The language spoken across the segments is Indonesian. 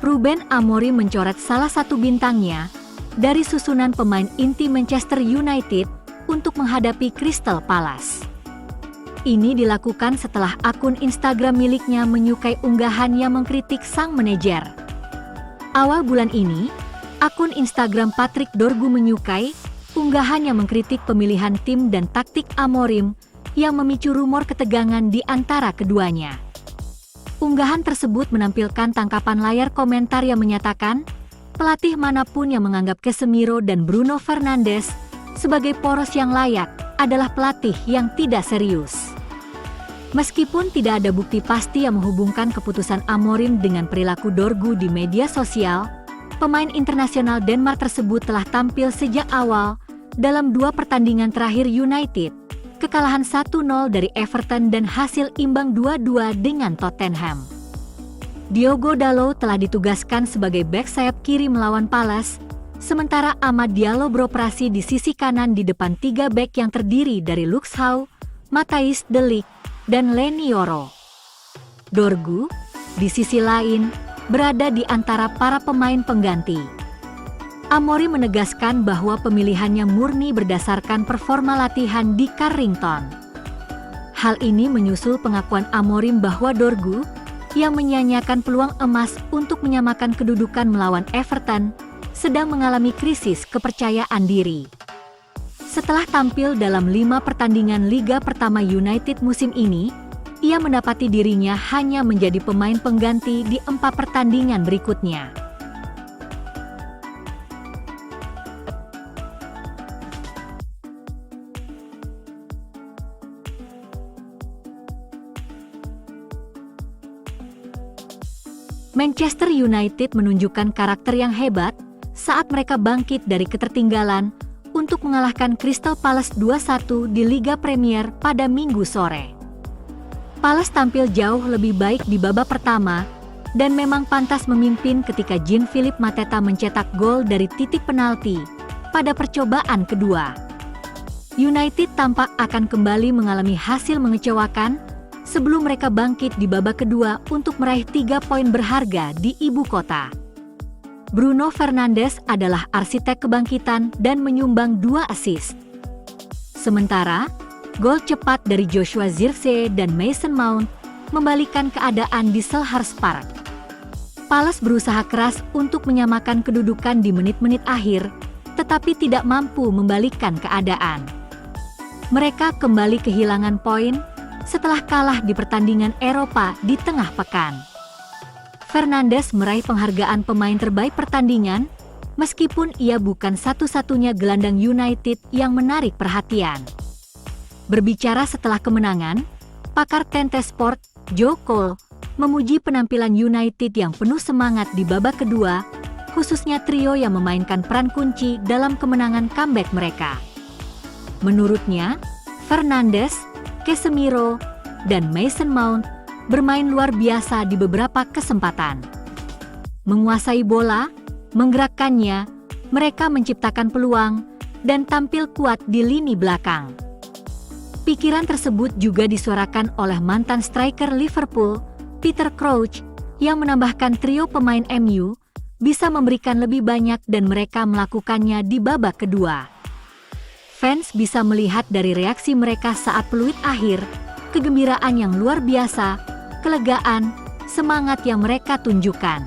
Ruben Amorim mencoret salah satu bintangnya dari susunan pemain inti Manchester United untuk menghadapi Crystal Palace. Ini dilakukan setelah akun Instagram miliknya menyukai unggahan yang mengkritik sang manajer. Awal bulan ini, akun Instagram Patrick Dorgu menyukai unggahan yang mengkritik pemilihan tim dan taktik Amorim yang memicu rumor ketegangan di antara keduanya. Unggahan tersebut menampilkan tangkapan layar komentar yang menyatakan, pelatih manapun yang menganggap Casemiro dan Bruno Fernandes sebagai poros yang layak adalah pelatih yang tidak serius. Meskipun tidak ada bukti pasti yang menghubungkan keputusan Amorim dengan perilaku Dorgu di media sosial, pemain internasional Denmark tersebut telah tampil sejak awal dalam 2 pertandingan terakhir United, kekalahan 1-0 dari Everton dan hasil imbang 2-2 dengan Tottenham. Diogo Dalot telah ditugaskan sebagai bek sayap kiri melawan Palace, sementara Amad Diallo beroperasi di sisi kanan di depan 3 bek yang terdiri dari Luke Shaw, Matthijs de Ligt, dan Leny Yoro. Dorgu, di sisi lain, berada di antara para pemain pengganti. Amorim menegaskan bahwa pemilihannya murni berdasarkan performa latihan di Carrington. Hal ini menyusul pengakuan Amorim bahwa Dorgu, yang menyanyiakan peluang emas untuk menyamakan kedudukan melawan Everton, sedang mengalami krisis kepercayaan diri. Setelah tampil dalam 5 pertandingan Liga Pertama United musim ini, ia mendapati dirinya hanya menjadi pemain pengganti di 4 pertandingan berikutnya. Manchester United menunjukkan karakter yang hebat saat mereka bangkit dari ketertinggalan untuk mengalahkan Crystal Palace 2-1 di Liga Premier pada Minggu sore. Palace tampil jauh lebih baik di babak pertama dan memang pantas memimpin ketika Jean-Philippe Mateta mencetak gol dari titik penalti pada percobaan kedua. United tampak akan kembali mengalami hasil mengecewakan sebelum mereka bangkit di babak kedua untuk meraih 3 poin berharga di ibu kota. Bruno Fernandes adalah arsitek kebangkitan dan menyumbang 2 assist. Sementara, gol cepat dari Joshua Zirkzee dan Mason Mount membalikkan keadaan di Selhurst Park. Palace berusaha keras untuk menyamakan kedudukan di menit-menit akhir, tetapi tidak mampu membalikkan keadaan. Mereka kembali kehilangan poin setelah kalah di pertandingan Eropa di tengah pekan. Fernandes meraih penghargaan pemain terbaik pertandingan, meskipun ia bukan satu-satunya gelandang United yang menarik perhatian. Berbicara setelah kemenangan, pakar Tente Sport, Joe Cole, memuji penampilan United yang penuh semangat di babak kedua, khususnya trio yang memainkan peran kunci dalam kemenangan comeback mereka. Menurutnya, Fernandes, Casemiro, dan Mason Mount bermain luar biasa di beberapa kesempatan. Menguasai bola, menggerakkannya, mereka menciptakan peluang, dan tampil kuat di lini belakang. Pikiran tersebut juga disuarakan oleh mantan striker Liverpool, Peter Crouch, yang menambahkan trio pemain MU bisa memberikan lebih banyak dan mereka melakukannya di babak kedua. Fans bisa melihat dari reaksi mereka saat peluit akhir, kegembiraan yang luar biasa, kelegaan, semangat yang mereka tunjukkan.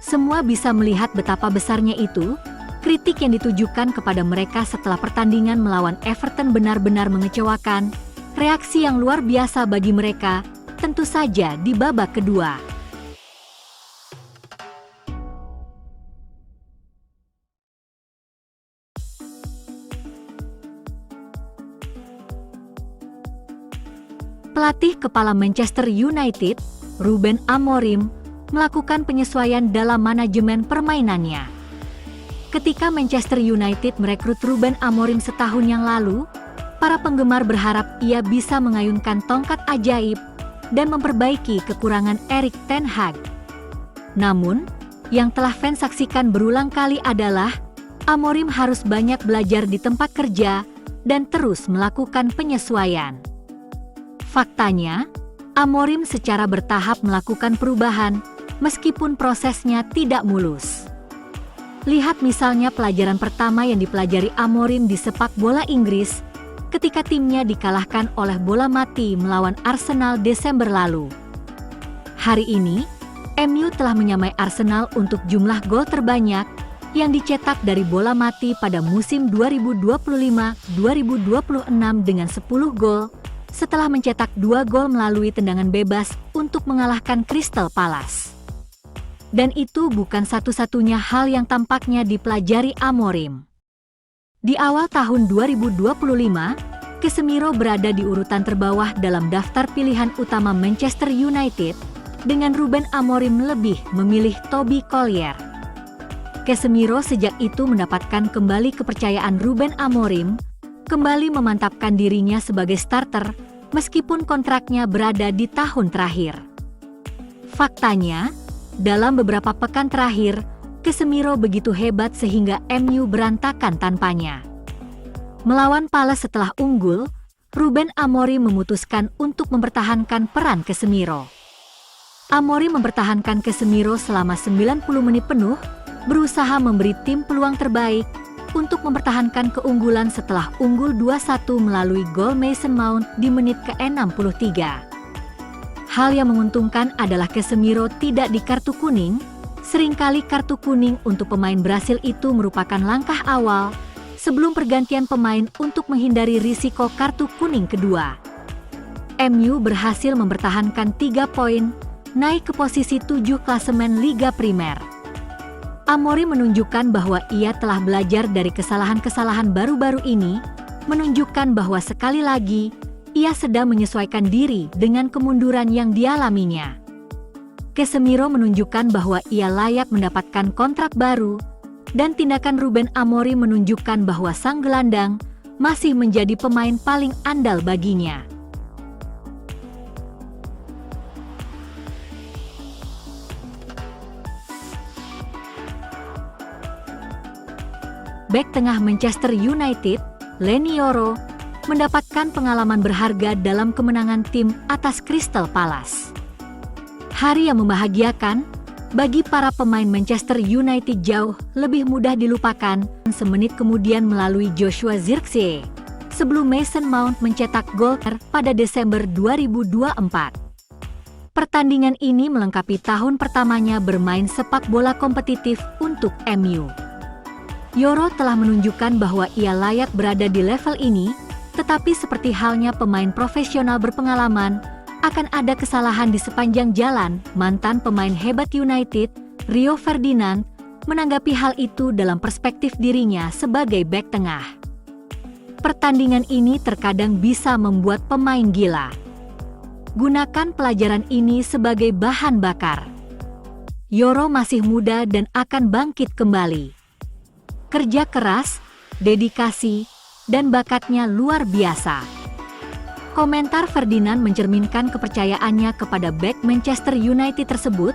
Semua bisa melihat betapa besarnya itu, kritik yang ditujukan kepada mereka setelah pertandingan melawan Everton benar-benar mengecewakan, reaksi yang luar biasa bagi mereka, tentu saja di babak kedua. Pelatih kepala Manchester United, Ruben Amorim, melakukan penyesuaian dalam manajemen permainannya. Ketika Manchester United merekrut Ruben Amorim setahun yang lalu, para penggemar berharap ia bisa mengayunkan tongkat ajaib dan memperbaiki kekurangan Erik ten Hag. Namun, yang telah fans saksikan berulang kali adalah Amorim harus banyak belajar di tempat kerja dan terus melakukan penyesuaian. Faktanya, Amorim secara bertahap melakukan perubahan meskipun prosesnya tidak mulus. Lihat misalnya pelajaran pertama yang dipelajari Amorim di sepak bola Inggris ketika timnya dikalahkan oleh bola mati melawan Arsenal Desember lalu. Hari ini, MU telah menyamai Arsenal untuk jumlah gol terbanyak yang dicetak dari bola mati pada musim 2025-2026 dengan 10 gol, setelah mencetak 2 gol melalui tendangan bebas untuk mengalahkan Crystal Palace. Dan itu bukan satu-satunya hal yang tampaknya dipelajari Amorim. Di awal tahun 2025, Casemiro berada di urutan terbawah dalam daftar pilihan utama Manchester United, dengan Ruben Amorim lebih memilih Toby Collier. Casemiro sejak itu mendapatkan kembali kepercayaan Ruben Amorim, kembali memantapkan dirinya sebagai starter, meskipun kontraknya berada di tahun terakhir. Faktanya, dalam beberapa pekan terakhir, Casemiro begitu hebat sehingga MU berantakan tanpanya. Melawan Palace setelah unggul, Ruben Amorim memutuskan untuk mempertahankan peran Casemiro. Amorim mempertahankan Casemiro selama 90 menit penuh, berusaha memberi tim peluang terbaik untuk mempertahankan keunggulan setelah unggul 2-1 melalui gol Mason Mount di menit ke-63. Hal yang menguntungkan adalah Casemiro tidak di kartu kuning. Seringkali kartu kuning untuk pemain Brasil itu merupakan langkah awal sebelum pergantian pemain untuk menghindari risiko kartu kuning kedua. MU berhasil mempertahankan 3 poin, naik ke posisi 7 klasemen Liga Primer. Amorim menunjukkan bahwa ia telah belajar dari kesalahan-kesalahan baru-baru ini, menunjukkan bahwa sekali lagi, ia sedang menyesuaikan diri dengan kemunduran yang dialaminya. Casemiro menunjukkan bahwa ia layak mendapatkan kontrak baru, dan tindakan Ruben Amorim menunjukkan bahwa sang gelandang masih menjadi pemain paling andal baginya. Bek tengah Manchester United, Leny Yoro, mendapatkan pengalaman berharga dalam kemenangan tim atas Crystal Palace. Hari yang membahagiakan bagi para pemain Manchester United jauh lebih mudah dilupakan semenit kemudian melalui Joshua Zirkzee, sebelum Mason Mount mencetak gol pada Desember 2024. Pertandingan ini melengkapi tahun pertamanya bermain sepak bola kompetitif untuk MU. Yoro telah menunjukkan bahwa ia layak berada di level ini, tetapi seperti halnya pemain profesional berpengalaman, akan ada kesalahan di sepanjang jalan. Mantan pemain hebat United, Rio Ferdinand, menanggapi hal itu dalam perspektif dirinya sebagai bek tengah. Pertandingan ini terkadang bisa membuat pemain gila. Gunakan pelajaran ini sebagai bahan bakar. Yoro masih muda dan akan bangkit kembali. Kerja keras, dedikasi, dan bakatnya luar biasa. Komentar Ferdinand mencerminkan kepercayaannya kepada bek Manchester United tersebut,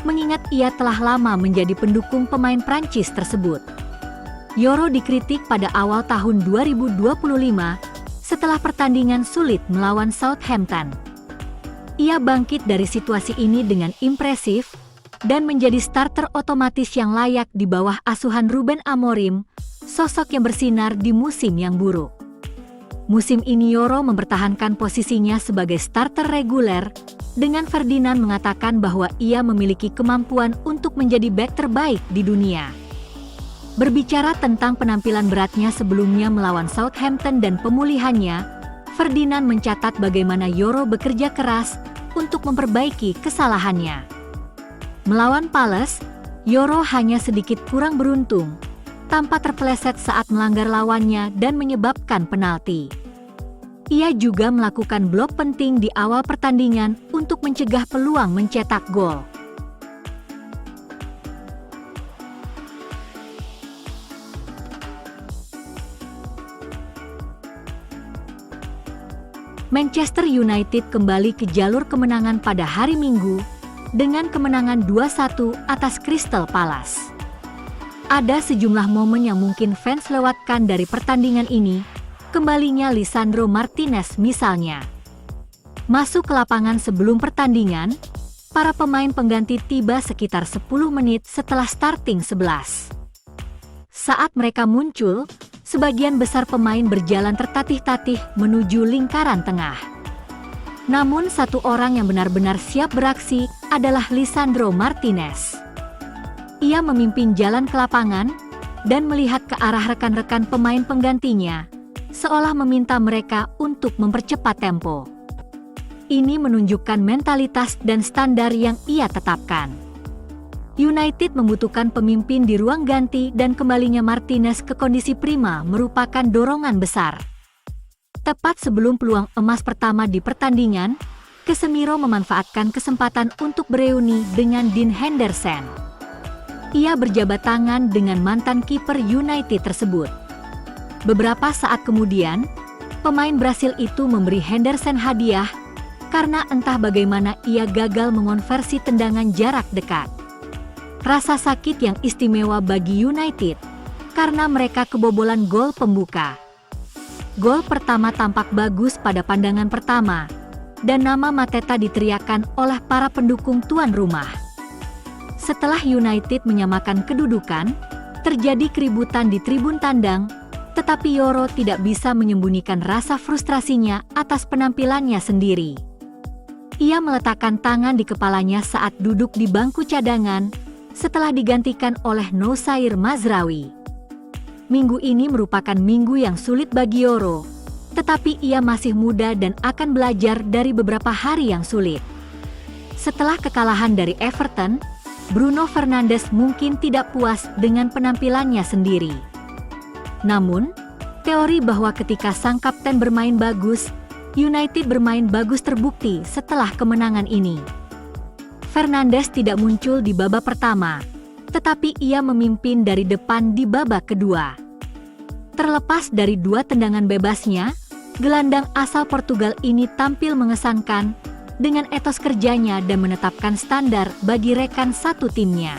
mengingat ia telah lama menjadi pendukung pemain Prancis tersebut. Yoro dikritik pada awal tahun 2025 setelah pertandingan sulit melawan Southampton. Ia bangkit dari situasi ini dengan impresif, dan menjadi starter otomatis yang layak di bawah asuhan Ruben Amorim, sosok yang bersinar di musim yang buruk. Musim ini Yoro mempertahankan posisinya sebagai starter reguler, dengan Ferdinand mengatakan bahwa ia memiliki kemampuan untuk menjadi bek terbaik di dunia. Berbicara tentang penampilan beratnya sebelumnya melawan Southampton dan pemulihannya, Ferdinand mencatat bagaimana Yoro bekerja keras untuk memperbaiki kesalahannya. Melawan Palace, Yoro hanya sedikit kurang beruntung, tanpa terpeleset saat melanggar lawannya dan menyebabkan penalti. Ia juga melakukan blok penting di awal pertandingan untuk mencegah peluang mencetak gol. Manchester United kembali ke jalur kemenangan pada hari Minggu, dengan kemenangan 2-1 atas Crystal Palace. Ada sejumlah momen yang mungkin fans lewatkan dari pertandingan ini, kembalinya Lisandro Martinez misalnya. Masuk ke lapangan sebelum pertandingan, para pemain pengganti tiba sekitar 10 menit setelah starting 11. Saat mereka muncul, sebagian besar pemain berjalan tertatih-tatih menuju lingkaran tengah. Namun satu orang yang benar-benar siap beraksi adalah Lisandro Martinez. Ia memimpin jalan ke lapangan dan melihat ke arah rekan-rekan pemain penggantinya, seolah meminta mereka untuk mempercepat tempo. Ini menunjukkan mentalitas dan standar yang ia tetapkan. United membutuhkan pemimpin di ruang ganti dan kembalinya Martinez ke kondisi prima merupakan dorongan besar. Tepat sebelum peluang emas pertama di pertandingan, Casemiro memanfaatkan kesempatan untuk bereuni dengan Dean Henderson. Ia berjabat tangan dengan mantan kiper United tersebut. Beberapa saat kemudian, pemain Brasil itu memberi Henderson hadiah karena entah bagaimana ia gagal mengonversi tendangan jarak dekat. Rasa sakit yang istimewa bagi United karena mereka kebobolan gol pembuka. Gol pertama tampak bagus pada pandangan pertama, dan nama Mateta diteriakan oleh para pendukung tuan rumah. Setelah United menyamakan kedudukan, terjadi keributan di tribun tandang, tetapi Yoro tidak bisa menyembunyikan rasa frustrasinya atas penampilannya sendiri. Ia meletakkan tangan di kepalanya saat duduk di bangku cadangan, setelah digantikan oleh Noussair Mazraoui. Minggu ini merupakan minggu yang sulit bagi Yoro, tetapi ia masih muda dan akan belajar dari beberapa hari yang sulit. Setelah kekalahan dari Everton, Bruno Fernandes mungkin tidak puas dengan penampilannya sendiri. Namun, teori bahwa ketika sang kapten bermain bagus, United bermain bagus terbukti setelah kemenangan ini. Fernandes tidak muncul di babak pertama, tetapi ia memimpin dari depan di babak kedua. Terlepas dari 2 tendangan bebasnya, gelandang asal Portugal ini tampil mengesankan dengan etos kerjanya dan menetapkan standar bagi rekan satu timnya.